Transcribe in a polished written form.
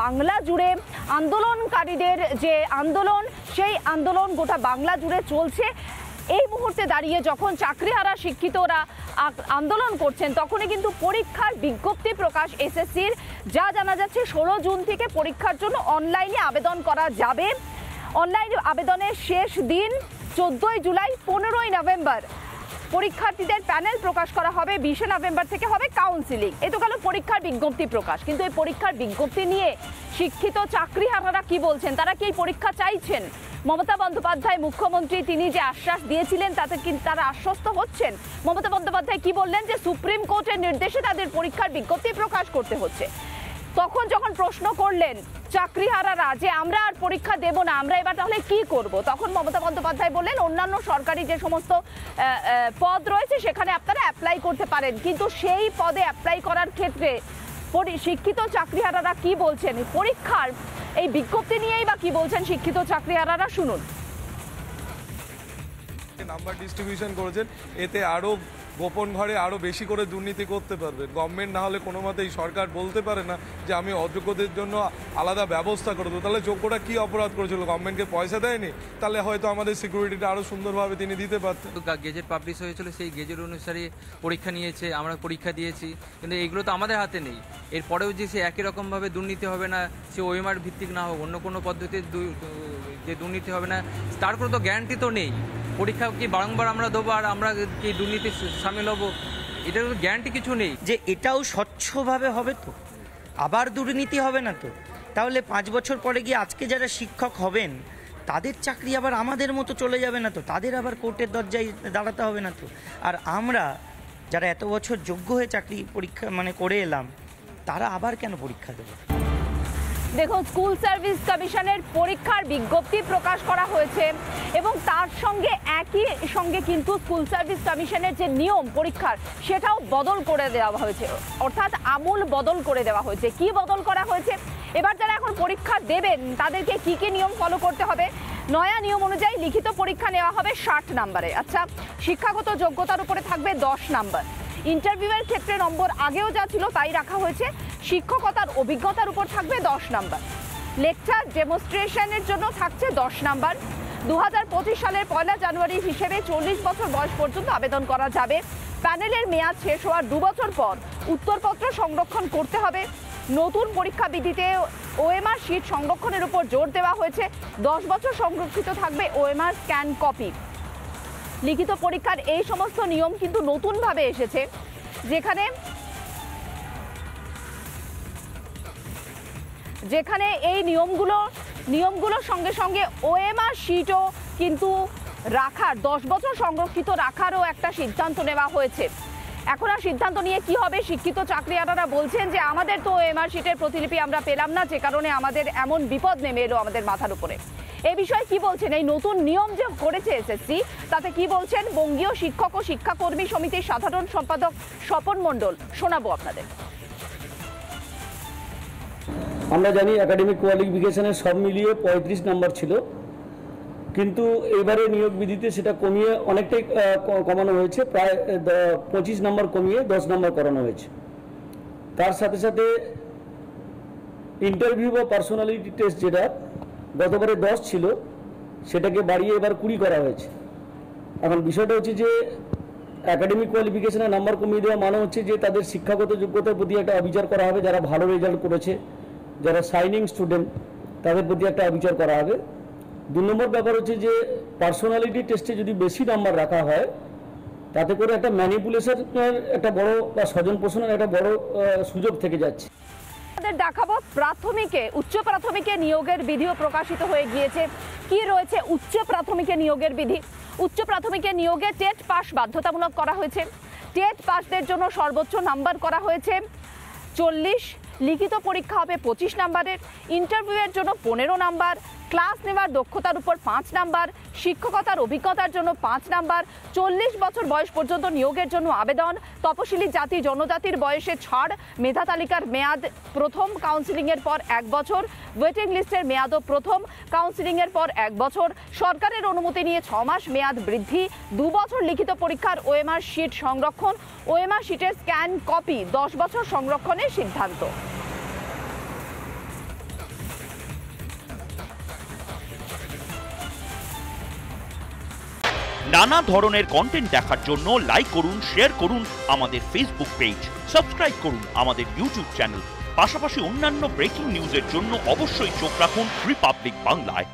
বাংলা জুড়ে আন্দোলনকারীদের যে আন্দোলন, সেই আন্দোলন গোটা বাংলা জুড়ে চলছে। এই মুহূর্তে দাঁড়িয়ে যখন চাকরিহারা শিক্ষিতরা আন্দোলন করছেন, তখনই কিন্তু পরীক্ষার বিজ্ঞপ্তি প্রকাশ এসএসসির। যা জানা যাচ্ছে 16 জুন থেকে পরীক্ষার জন্য অনলাইনে আবেদন করা যাবে। অনলাইন আবেদনের শেষ দিন 14 জুলাই। 15 নভেম্বর পরীক্ষার্থীদের প্যানেল প্রকাশ করা হবে। 20 নভেম্বর থেকে হবে কাউন্সিলিং। এ তো গেল পরীক্ষার বিজ্ঞপ্তি প্রকাশ। কিন্তু এই পরীক্ষার বিজ্ঞপ্তি নিয়ে শিক্ষিত চাকরিহারারা কি বলছেন? তারা কি এই পরীক্ষা চাইছেন? মমতা বন্দ্যোপাধ্যায় মুখ্যমন্ত্রী, তিনি যে আশ্বাস দিয়েছিলেন তাতে কিন্তু তারা আশ্বস্ত হচ্ছেন। মমতা বন্দ্যোপাধ্যায় কি বললেন? যে সুপ্রিম কোর্টের নির্দেশে তাদের পরীক্ষার বিজ্ঞপ্তি প্রকাশ করতে হচ্ছে। তখন যখন প্রশ্ন করলেন চাকরিহারারা যে আমরা আর পরীক্ষা দেব না, আমরা এবার তাহলে কি করব, তখন মমতা বন্দ্যোপাধ্যায় বললেন অন্যান্য সরকারি যে সমস্ত পদ রয়েছে সেখানে আপনারা অ্যাপ্লাই করতে পারেন, কিন্তু সেই পদে অ্যাপ্লাই করার ক্ষেত্রে শিক্ষিত চাকরিহারারা কি বলছেন, পরীক্ষার এই বিজ্ঞপ্তি নিয়েই বা কি বলছেন শিক্ষিত চাকরিহারারা, শুনুন। নাম্বার ডিস্ট্রিবিউশন করেছেন, এতে আরো গোপন ঘরে আরো বেশি করে দুর্নীতি করতে পারবে গভর্নমেন্ট। না হলে কোনো মতেই সরকার বলতে পারে না যে আমি অযোগ্যদের জন্য আলাদা ব্যবস্থা করে দেবো। তাহলে যোগ্যরা কি অপরাধ করেছিল? গভর্নমেন্টকে পয়সা দেয়নি, তাহলে হয়তো আমাদের সিকিউরিটিটা আরো সুন্দরভাবে তিনি দিতে পারতেন। গেজেট পাবলিশ হয়েছিল, সেই গেজেট অনুসারে পরীক্ষা নিয়েছে, আমরা পরীক্ষা দিয়েছি, কিন্তু এগুলো তো আমাদের হাতে নেই। এরপরেও যে সে একই রকমভাবে দুর্নীতি হবে না, সে ওএমআর ভিত্তিক না হোক, অন্য কোনো পদ্ধতিতে যে দুর্নীতি হবে না, তার কোনো তো গ্যারান্টি তো নেই। পরীক্ষা কি বারংবার আমরা দেবো আর আমরা কি দুর্নীতি সামিল হবো, এটার গ্যারান্টি কিছু নেই। যে এটাও স্বচ্ছভাবে হবে তো, আবার দুর্নীতি হবে না তো? তাহলে 5 বছর পরে গিয়ে আজকে যারা শিক্ষক হবেন তাদের চাকরি আবার আমাদের মতো চলে যাবে না তো? তাদের আবার কোর্টের দরজায় দাঁড়াতে হবে না তো? আর আমরা যারা এত বছর যোগ্য হয়ে চাকরি পরীক্ষা করে এলাম, তারা আবার কেন পরীক্ষা দেবে? দেখুন, স্কুল সার্ভিস কমিশনের পরীক্ষার বিজ্ঞপ্তি প্রকাশ করা হয়েছে এবং তার সঙ্গে একই সঙ্গে কিন্তু স্কুল সার্ভিস কমিশনের যে নিয়ম পরীক্ষার, সেটাও বদল করে দেওয়া হয়েছে, অর্থাৎ আমূল বদল করে দেওয়া হয়েছে। কি বদল করা হয়েছে? এবার যারা এখন পরীক্ষা দেবেন তাদেরকে কি কি নিয়ম ফলো করতে হবে? নয়া নিয়ম অনুযায়ী লিখিত পরীক্ষা নেওয়া হবে 60 নম্বরে। আচ্ছা, শিক্ষাগত যোগ্যতার উপরে থাকবে 10 নম্বর। ইন্টারভিউয়ের ক্ষেত্রে নম্বর আগেও যা ছিল তাই রাখা হয়েছে। শিক্ষকতার অভিজ্ঞতার উপর থাকবে 10 নম্বর। লেকচার ডেমনস্ট্রেশনের জন্য থাকছে 10 নম্বর। 2025 সালের 1 জানুয়ারি হিসেবে 40 বছর বয়স পর্যন্ত আবেদন করা যাবে। প্যানেলের মেয়াদ শেষ হওয়ার 2 বছর পর উত্তরপত্র সংরক্ষণ করতে হবে। নতুন পরীক্ষা বিধিতে ওএমআর শিট সংরক্ষণের উপর জোর দেওয়া হয়েছে। 10 বছর সংরক্ষিত থাকবে ওএমআর স্ক্যান কপি। লিখিত পরীক্ষার এই সমস্ত নিয়ম কিন্তু নতুনভাবে এসেছে, যেখানে এই নিয়মগুলোর সঙ্গে সঙ্গে ওএমআর শিটও কিন্তু রাখার, 10 বছর সংরক্ষিত রাখারও একটা সিদ্ধান্ত নেওয়া হয়েছে। এখন আর সিদ্ধান্ত নিয়ে কি হবে? শিক্ষিত চাকরিহারারা বলছেন যে আমাদের তো ওএমআর শিটের প্রতিলিপি আমরা পেলাম না, যে কারণে আমাদের এমন বিপদ নেমে এলো আমাদের মাথার উপরে। এই বিষয়ে কি বলছেন? এই নতুন নিয়ম যে করেছে এসএসসি, তাতে কি বলছেন বঙ্গীয় শিক্ষক ও শিক্ষাকর্মী সমিতির সাধারণ সম্পাদক স্বপন মণ্ডল, শোনাবো আপনাদের। আমরা জানি একাডেমিক কোয়ালিফিকেশনের সব মিলিয়ে 35 নম্বর ছিল, কিন্তু এবারে নিয়োগ বিধিতে সেটা কমিয়ে অনেকটাই কমানো হয়েছে, প্রায় 25 নম্বর কমিয়ে 10 নম্বর করানো হয়েছে। তার সাথে সাথে ইন্টারভিউ বা পার্সোনালিটি টেস্ট যেটা গতবারে 10 ছিল, সেটাকে বাড়িয়ে এবার 20 করা হয়েছে। এখন বিষয়টা হচ্ছে যে একাডেমিক কোয়ালিফিকেশনের নাম্বার কমিয়ে দেওয়া মানে হচ্ছে যে তাদের শিক্ষাগত যোগ্যতার প্রতি একটা অবিচার করা হবে। যারা ভালো রেজাল্ট করেছে, যারা শাইনিং স্টুডেন্ট, তাদের প্রতি একটা অবিচার করা হবে। 2 নম্বর ব্যাপার হচ্ছে যে পার্সোনালিটি টেস্টে যদি বেশি নাম্বার রাখা হয়, তাতে করে একটা ম্যানিপুলেশনের একটা বড় বা স্বজন পোষণের একটা বড় সুযোগ থেকে যাচ্ছে। দেখাবো প্রাথমিকে, উচ্চ প্রাথমিকে নিয়োগের বিধিও প্রকাশিত হয়ে গিয়েছে। কি রয়েছে উচ্চ প্রাথমিকে নিয়োগের বিধি? উচ্চ প্রাথমিকে নিয়োগে টেট পাস বাধ্যতামূলক করা হয়েছে। টেট পাসদের জন্য সর্বোচ্চ নাম্বার করা হয়েছে 40। লিখিত পরীক্ষা হবে 25 নম্বরের। ইন্টারভিউয়ের জন্য 15 নম্বর। ক্লাস নেওয়ার দক্ষতার উপর 5 নাম্বার। শিক্ষকতার অভিজ্ঞতার জন্য 5 নাম্বার। 40 বছর বয়স পর্যন্ত নিয়োগের জন্য আবেদন। তপশিলি জাতি জনজাতির বয়সে ছাড়। মেধা তালিকার মেয়াদ প্রথম কাউন্সিলিংয়ের পর 1 বছর। ওয়েটিং লিস্টের মেয়াদও প্রথম কাউন্সিলিংয়ের পর 1 বছর। সরকারের অনুমতি নিয়ে 6 মাস মেয়াদ বৃদ্ধি। 2 বছর লিখিত পরীক্ষার ওএমআর শিট সংরক্ষণ। ওএমআর শিটের স্ক্যান কপি 10 বছর সংরক্ষণের সিদ্ধান্ত। নানা ধরনের কন্টেন্ট দেখার জন্য লাইক করুন, শেয়ার করুন আমাদের ফেসবুক পেজ, সাবস্ক্রাইব করুন আমাদের ইউটিউব চ্যানেল। পাশাপাশি অন্যান্য ব্রেকিং নিউজের জন্য অবশ্যই চোখ রাখুন রিপাবলিক বাংলায়।